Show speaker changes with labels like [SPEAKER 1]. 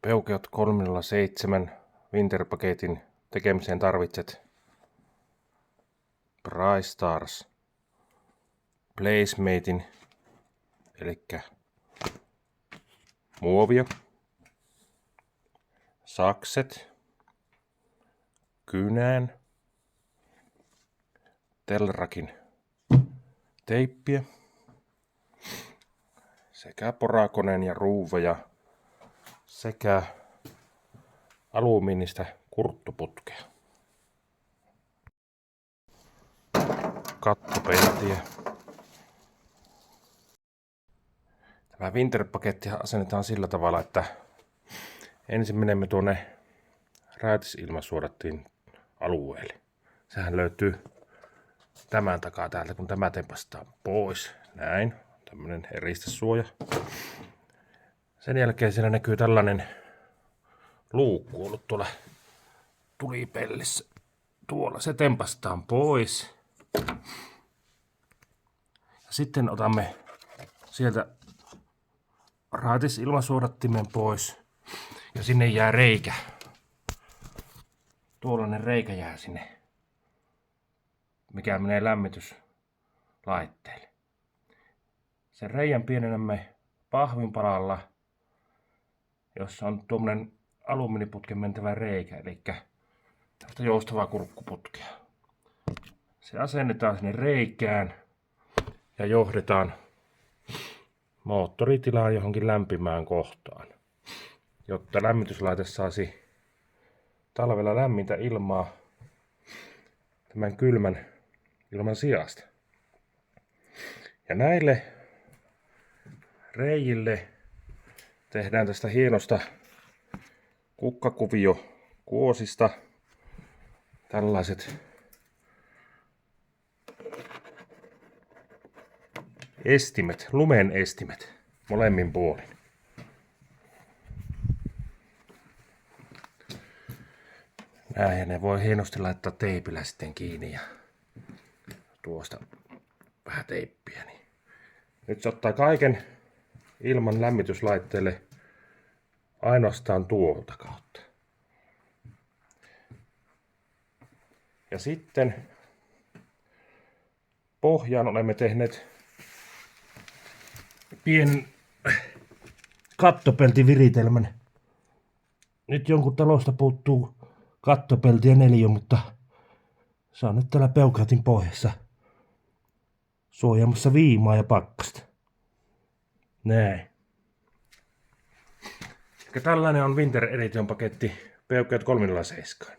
[SPEAKER 1] Peugeot 307 Winter-paketin tekemiseen tarvitset Brightstars Placematein, eli muovia, sakset, kynän, Telrakin teippiä sekä porakoneen ja ruuveja sekä alumiinista kurttuputkea. Kattopeltiä. Tämä Winter-paketti asennetaan sillä tavalla, että ensin menemme tuonne raitisilmasuodattin alueelle. Sehän löytyy tämän takaa täältä, kun tämä tempastaan pois. Näin. Tämmönen eristesuoja. Sen jälkeen siellä näkyy tällainen luukku ollut tuolla tulipellissä. Tuolla se tempastaan pois. Ja sitten otamme sieltä raitisilmasuodattimen pois. Ja sinne jää reikä. Tuollainen reikä jää sinne, mikä menee lämmityslaitteelle. Sen reijän pienennämme pahvinpalalla, jossa on tuommoinen alumiiniputken mentävä reikä, eli tästä joustavaa kurkkuputkea. Se asennetaan sinne reikään ja johdetaan moottoritilaan johonkin lämpimään kohtaan, jotta lämmityslaite saisi talvella lämmintä ilmaa tämän kylmän ilman sijasta. Ja näille reijille tehdään tästä hienosta kukkakuvio kuosista tällaiset estimet, lumen estimet molemmin puolin. Näin, ja ne voi hienosti laittaa teipillä sitten kiinni ja tuosta vähän teippiä. Niin. Nyt se ottaa kaiken ilman lämmityslaitteelle ainoastaan tuolta kautta. Ja sitten pohjaan olemme tehneet pienen kattopeltiviritelmän. Nyt jonkun talosta puuttuu kattopelti ja neliö, mutta se on nyt täällä Peugeotin pohjassa suojaamassa viimaa ja pakkasta. Näin. Ja tällainen on Winter Edition paketti Peugeot 307.